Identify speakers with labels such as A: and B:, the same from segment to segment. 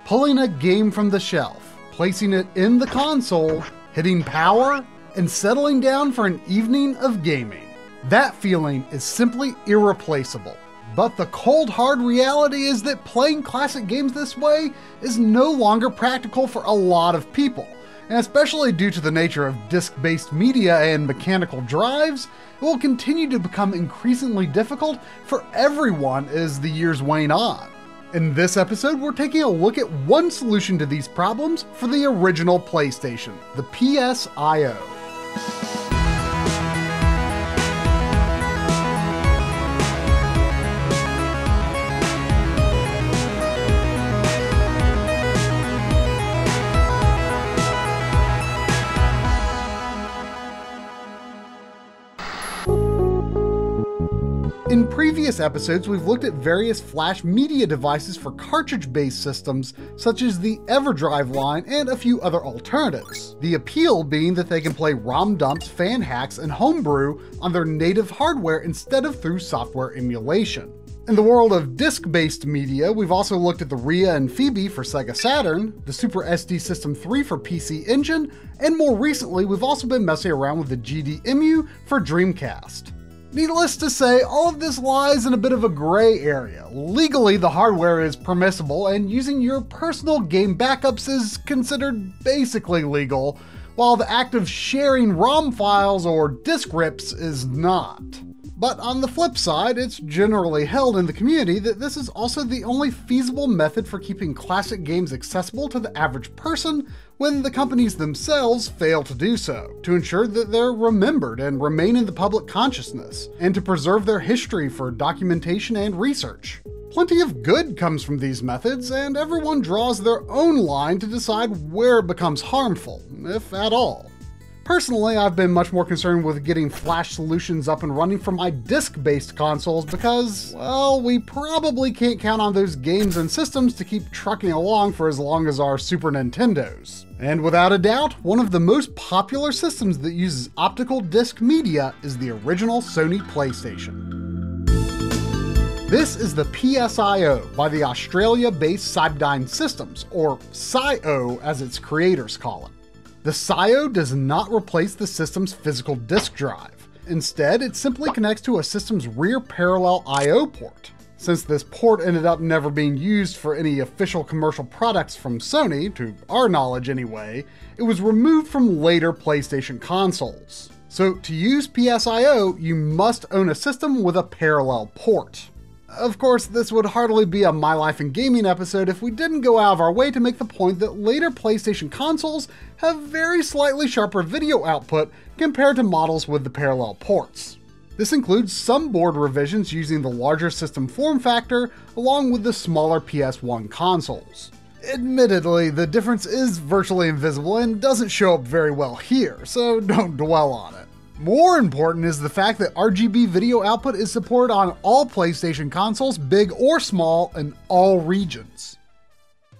A: Pulling a game from the shelf, placing it in the console, hitting power, and settling down for an evening of gaming. That feeling is simply irreplaceable. But the cold hard reality is that playing classic games this way is no longer practical for a lot of people. And especially due to the nature of disc-based media and mechanical drives, it will continue to become increasingly difficult for everyone as the years wane on. In this episode, we're taking a look at one solution to these problems for the original PlayStation, the PSIO. In previous episodes, we've looked at various flash media devices for cartridge-based systems, such as the EverDrive line and a few other alternatives. The appeal being that they can play ROM dumps, fan hacks, and homebrew on their native hardware instead of through software emulation. In the world of disc-based media, we've also looked at the Rhea and Phoebe for Sega Saturn, the Super SD System 3 for PC Engine, and more recently, we've also been messing around with the GD-EMU for Dreamcast. Needless to say, all of this lies in a bit of a gray area. Legally, the hardware is permissible, and using your personal game backups is considered basically legal, while the act of sharing ROM files or disk rips is not. But on the flip side, it's generally held in the community that this is also the only feasible method for keeping classic games accessible to the average person when the companies themselves fail to do so, to ensure that they're remembered and remain in the public consciousness, and to preserve their history for documentation and research. Plenty of good comes from these methods, and everyone draws their own line to decide where it becomes harmful, if at all. Personally, I've been much more concerned with getting flash solutions up and running for my disc-based consoles because, well, we probably can't count on those games and systems to keep trucking along for as long as our Super Nintendos. And without a doubt, one of the most popular systems that uses optical disc media is the original Sony PlayStation. This is the PSIO by the Australia-based Cybdyn Systems, or PSIO as its creators call it. The PSIO does not replace the system's physical disk drive. Instead, it simply connects to a system's rear parallel I/O port. Since this port ended up never being used for any official commercial products from Sony, to our knowledge anyway, it was removed from later PlayStation consoles. So to use PSIO, you must own a system with a parallel port. Of course, this would hardly be a My Life in Gaming episode if we didn't go out of our way to make the point that later PlayStation consoles have very slightly sharper video output compared to models with the parallel ports. This includes some board revisions using the larger system form factor along with the smaller PS1 consoles. Admittedly, the difference is virtually invisible and doesn't show up very well here, so don't dwell on it. More important is the fact that RGB video output is supported on all PlayStation consoles, big or small, in all regions.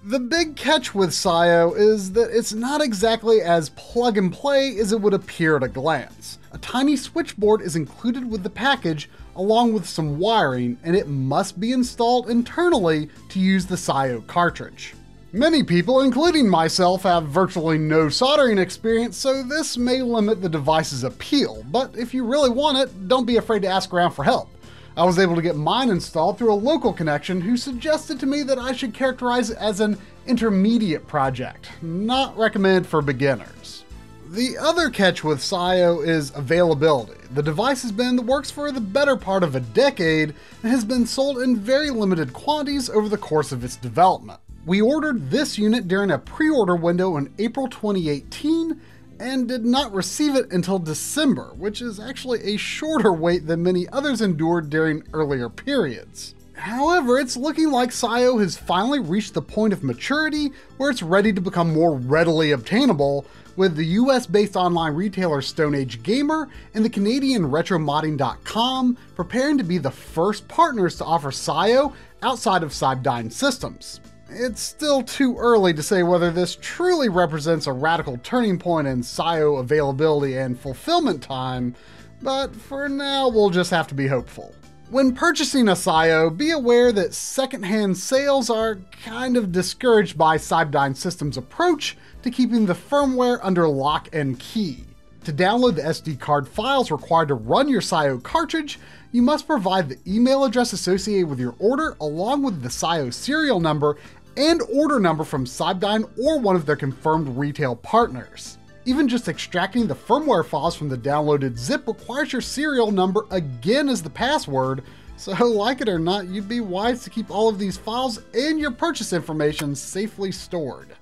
A: The big catch with PSIO is that it's not exactly as plug and play as it would appear at a glance. A tiny switchboard is included with the package along with some wiring, and it must be installed internally to use the PSIO cartridge. Many people, including myself, have virtually no soldering experience, so this may limit the device's appeal, but if you really want it, don't be afraid to ask around for help. I was able to get mine installed through a local connection who suggested to me that I should characterize it as an intermediate project, not recommended for beginners. The other catch with PSIO is availability. The device has been in the works for the better part of a decade and has been sold in very limited quantities over the course of its development. We ordered this unit during a pre-order window in April 2018 and did not receive it until December, which is actually a shorter wait than many others endured during earlier periods. However, it's looking like PSIO has finally reached the point of maturity where it's ready to become more readily obtainable, with the US-based online retailer Stone Age Gamer and the Canadian RetroModding.com preparing to be the first partners to offer PSIO outside of Cybdyn Systems. It's still too early to say whether this truly represents a radical turning point in PSIO availability and fulfillment time, but for now we'll just have to be hopeful. When purchasing a PSIO, be aware that secondhand sales are kind of discouraged by Cybdyn Systems' approach to keeping the firmware under lock and key. To download the SD card files required to run your PSIO cartridge, you must provide the email address associated with your order along with the PSIO serial number and order number from Cybdyn or one of their confirmed retail partners. Even just extracting the firmware files from the downloaded zip requires your serial number again as the password, so like it or not, you'd be wise to keep all of these files and your purchase information safely stored.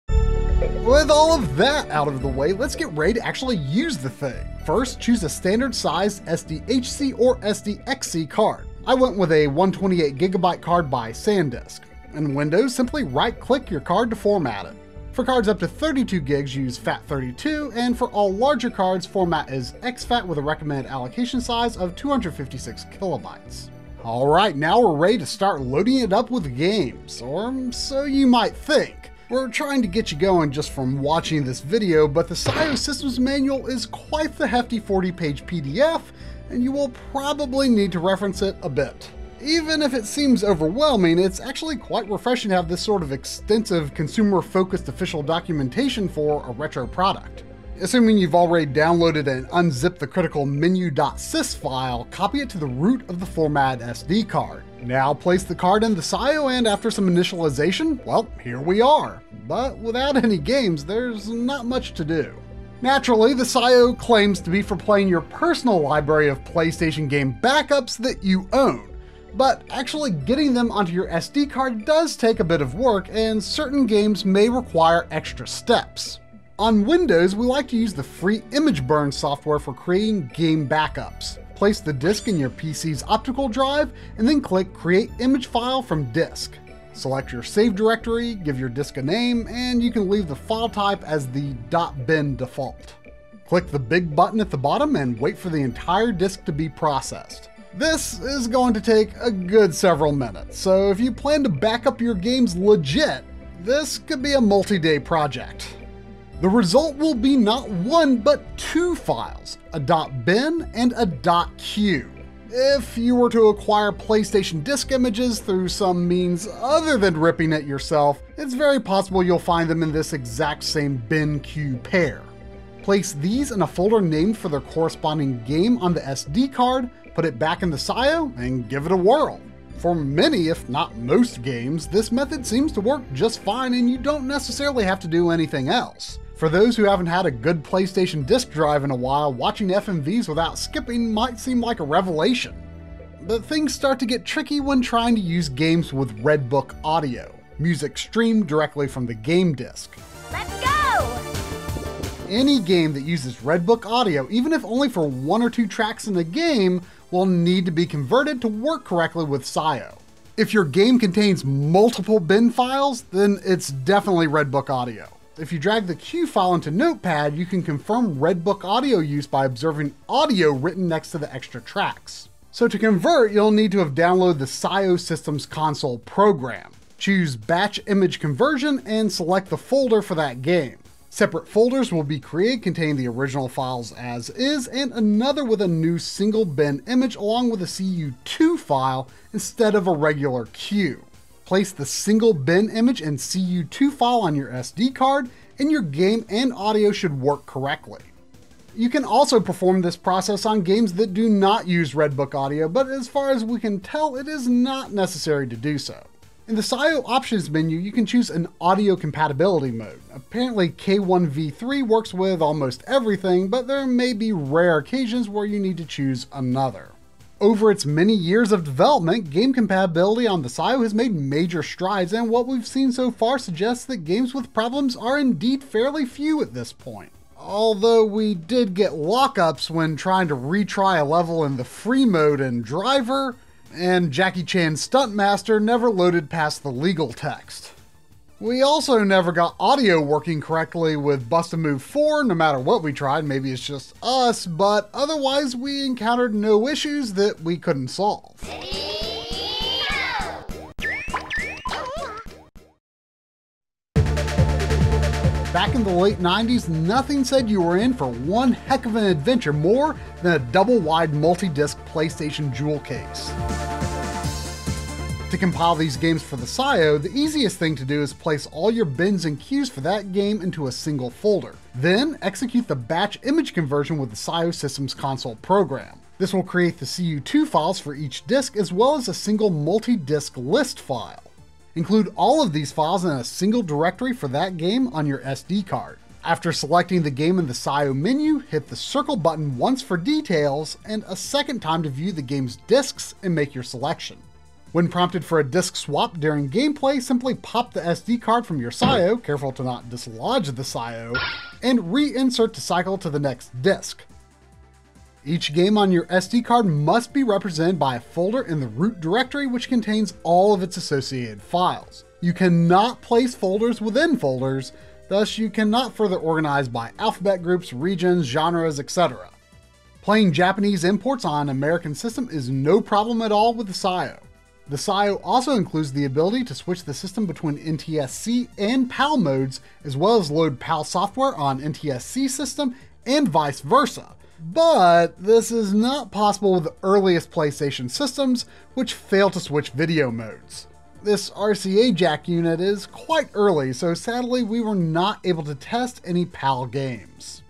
A: With all of that out of the way, let's get ready to actually use the thing. First, choose a standard sized SDHC or SDXC card. I went with a 128GB card by SanDisk. In Windows, simply right-click your card to format it. For cards up to 32 gigs, use FAT32, and for all larger cards, format is exFAT with a recommended allocation size of 256 kilobytes. Alright, now we're ready to start loading it up with games, or so you might think. We're trying to get you going just from watching this video, but the PSIO Systems Manual is quite the hefty 40-page PDF, and you will probably need to reference it a bit. Even if it seems overwhelming, it's actually quite refreshing to have this sort of extensive, consumer-focused official documentation for a retro product. Assuming you've already downloaded and unzipped the critical menu.sys file, copy it to the root of the formatted SD card. Now place the card in the PSIO, and after some initialization, well, here we are. But without any games, there's not much to do. Naturally, the PSIO claims to be for playing your personal library of PlayStation game backups that you own. But actually getting them onto your SD card does take a bit of work, and certain games may require extra steps. On Windows, we like to use the free image burn software for creating game backups. Place the disk in your PC's optical drive, and then click Create Image File from Disk. Select your save directory, give your disk a name, and you can leave the file type as the .bin default. Click the big button at the bottom and wait for the entire disk to be processed. This is going to take a good several minutes, so if you plan to back up your games legit, this could be a multi-day project. The result will be not one, but two files, a .bin and a .q. If you were to acquire PlayStation disk images through some means other than ripping it yourself, it's very possible you'll find them in this exact same bin-q pair. Place these in a folder named for their corresponding game on the SD card, put it back in the PSIO, and give it a whirl. For many, if not most games, this method seems to work just fine and you don't necessarily have to do anything else. For those who haven't had a good PlayStation disk drive in a while, watching FMVs without skipping might seem like a revelation. But things start to get tricky when trying to use games with Redbook audio, music streamed directly from the game disc.
B: Let's go!
A: Any game that uses Redbook audio, even if only for one or two tracks in the game, will need to be converted to work correctly with PSIO. If your game contains multiple bin files, then it's definitely Redbook audio. If you drag the Q file into Notepad, you can confirm Redbook audio use by observing audio written next to the extra tracks. So to convert, you'll need to have downloaded the PSIO Systems console program. Choose Batch Image Conversion and select the folder for that game. Separate folders will be created containing the original files as is, and another with a new single bin image along with a CU2 file instead of a regular Q. Place the single bin image and CU2 file on your SD card, and your game and audio should work correctly. You can also perform this process on games that do not use Redbook audio, but as far as we can tell, it is not necessary to do so. In the PSIO options menu, you can choose an audio compatibility mode. Apparently K1V3 works with almost everything, but there may be rare occasions where you need to choose another. Over its many years of development, game compatibility on the PSIO has made major strides, and what we've seen so far suggests that games with problems are indeed fairly few at this point. Although we did get lockups when trying to retry a level in the free mode in Driver, and Jackie Chan's Stuntmaster never loaded past the legal text. We also never got audio working correctly with Bust-A-Move 4, no matter what we tried. Maybe it's just us, but otherwise we encountered no issues that we couldn't solve. Back in the late 90s, nothing said you were in for one heck of an adventure more than a double-wide multi-disc PlayStation jewel case. To compile these games for the PSIO, the easiest thing to do is place all your bins and queues for that game into a single folder. Then execute the batch image conversion with the PSIO Systems console program. This will create the CU2 files for each disk as well as a single multi-disc list file. Include all of these files in a single directory for that game on your SD card. After selecting the game in the PSIO menu, hit the circle button once for details and a second time to view the game's disks and make your selection. When prompted for a disk swap during gameplay, simply pop the SD card from your PSIO, careful to not dislodge the PSIO, and reinsert the cycle to the next disk. Each game on your SD card must be represented by a folder in the root directory which contains all of its associated files. You cannot place folders within folders, thus you cannot further organize by alphabet groups, regions, genres, etc. Playing Japanese imports on an American system is no problem at all with the PSIO. The PSIO also includes the ability to switch the system between NTSC and PAL modes, as well as load PAL software on NTSC system and vice versa. But this is not possible with the earliest PlayStation systems, which fail to switch video modes. This RCA jack unit is quite early, so sadly we were not able to test any PAL games.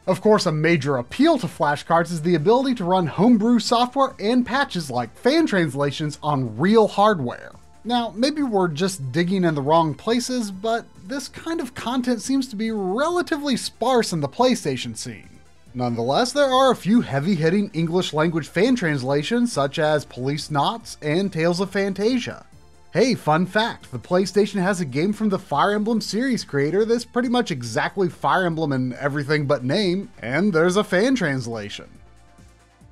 A: Of course, a major appeal to flashcards is the ability to run homebrew software and patches like fan translations on real hardware. Now, maybe we're just digging in the wrong places, but this kind of content seems to be relatively sparse in the PlayStation scene. Nonetheless, there are a few heavy-hitting English language fan translations such as Police Knots and Tales of Phantasia. Hey, fun fact, the PlayStation has a game from the Fire Emblem series creator that's pretty much exactly Fire Emblem in everything but name, and there's a fan translation.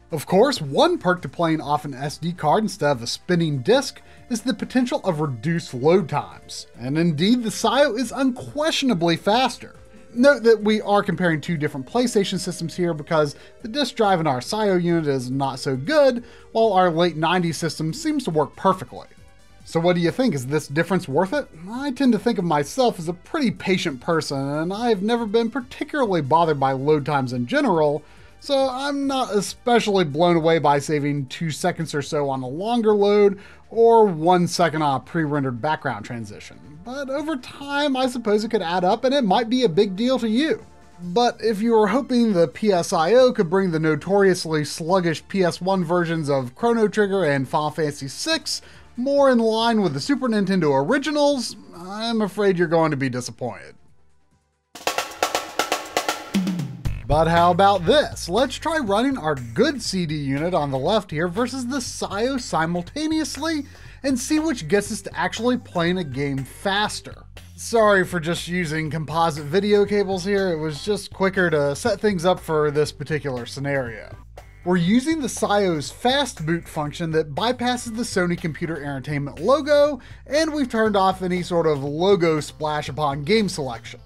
A: Of course, one perk to playing off an SD card instead of a spinning disc is the potential of reduced load times, and indeed the PSIO is unquestionably faster. Note that we are comparing two different PlayStation systems here because the disk drive in our PSIO unit is not so good, while our late 90s system seems to work perfectly. So what do you think? Is this difference worth it? I tend to think of myself as a pretty patient person, and I've never been particularly bothered by load times in general, so I'm not especially blown away by saving 2 seconds or so on a longer load or 1 second on a pre-rendered background transition. But over time, I suppose it could add up and it might be a big deal to you. But if you were hoping the PSIO could bring the notoriously sluggish PS1 versions of Chrono Trigger and Final Fantasy VI more in line with the Super Nintendo originals, I'm afraid you're going to be disappointed. But how about this? Let's try running our good CD unit on the left here versus the PSIO simultaneously and see which gets us to actually playing a game faster. Sorry for just using composite video cables here, it was just quicker to set things up for this particular scenario. We're using the PSIO's fast boot function that bypasses the Sony Computer Entertainment logo, and we've turned off any sort of logo splash upon game selection.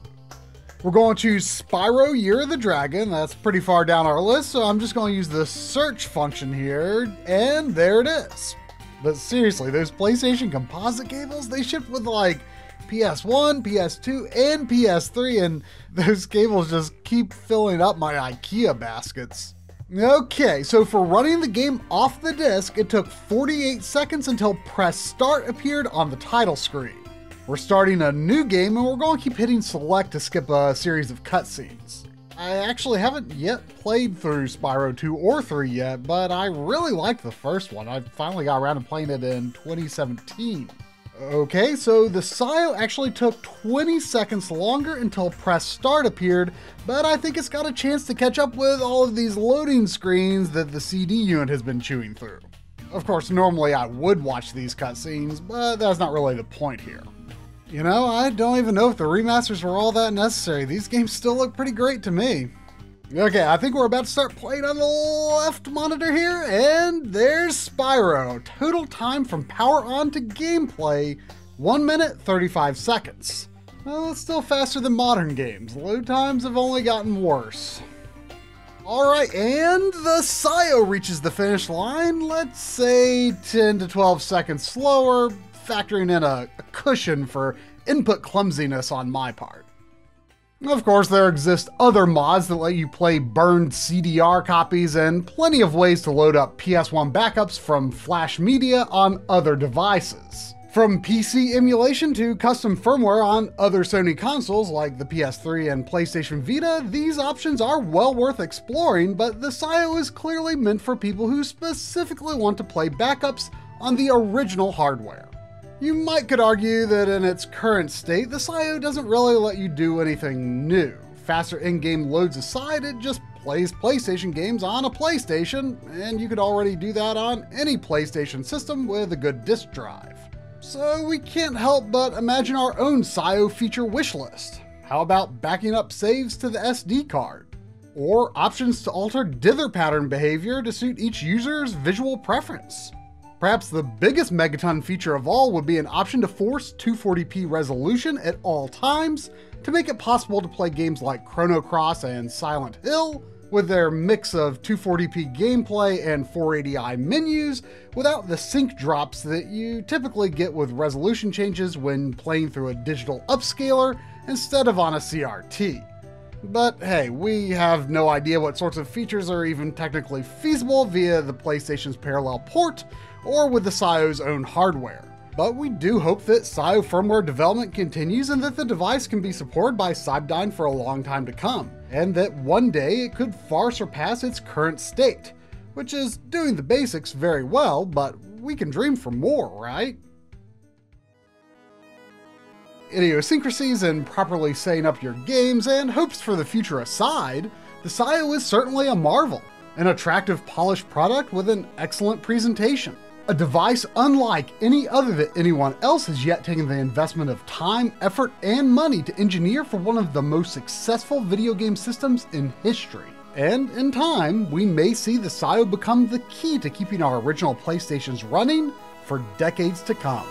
A: We're going to choose Spyro Year of the Dragon, that's pretty far down our list, so I'm just going to use the search function here, and there it is. But seriously, those PlayStation composite cables, they ship with like PS1, PS2, and PS3, and those cables just keep filling up my IKEA baskets. Okay, so for running the game off the disc, it took 48 seconds until press start appeared on the title screen. We're starting a new game and we're going to keep hitting select to skip a series of cutscenes. I actually haven't yet played through Spyro 2 or 3 yet, but I really liked the first one. I finally got around to playing it in 2017. Okay, so the PSIO actually took 20 seconds longer until press start appeared, but I think it's got a chance to catch up with all of these loading screens that the CD unit has been chewing through. Of course, normally I would watch these cutscenes, but that's not really the point here. You know, I don't even know if the remasters were all that necessary. These games still look pretty great to me. Okay, I think we're about to start playing on the left monitor here, and there's Spyro. Total time from power on to gameplay, 1 minute, 35 seconds. Well, it's still faster than modern games. Load times have only gotten worse. Alright, and the PSIO reaches the finish line, let's say 10 to 12 seconds slower, factoring in a cushion for input clumsiness on my part. Of course, there exist other mods that let you play burned CDR copies and plenty of ways to load up PS1 backups from flash media on other devices. From PC emulation to custom firmware on other Sony consoles like the PS3 and PlayStation Vita, these options are well worth exploring, but the PSIO is clearly meant for people who specifically want to play backups on the original hardware. You could argue that in its current state, the PSIO doesn't really let you do anything new. Faster in-game loads aside, it just plays PlayStation games on a PlayStation, and you could already do that on any PlayStation system with a good disk drive. So we can't help but imagine our own PSIO feature wishlist. How about backing up saves to the SD card? Or options to alter dither pattern behavior to suit each user's visual preference? Perhaps the biggest megaton feature of all would be an option to force 240p resolution at all times to make it possible to play games like Chrono Cross and Silent Hill with their mix of 240p gameplay and 480i menus without the sync drops that you typically get with resolution changes when playing through a digital upscaler instead of on a CRT. But hey, we have no idea what sorts of features are even technically feasible via the PlayStation's parallel port or with the PSIO's own hardware. But we do hope that PSIO firmware development continues and that the device can be supported by Cybdyn for a long time to come, and that one day it could far surpass its current state, which is doing the basics very well, but we can dream for more, right? Idiosyncrasies in properly setting up your games and hopes for the future aside, the PSIO is certainly a marvel, an attractive polished product with an excellent presentation. A device unlike any other that anyone else has yet taken the investment of time, effort, and money to engineer for one of the most successful video game systems in history. And in time, we may see the PSIO become the key to keeping our original PlayStations running for decades to come.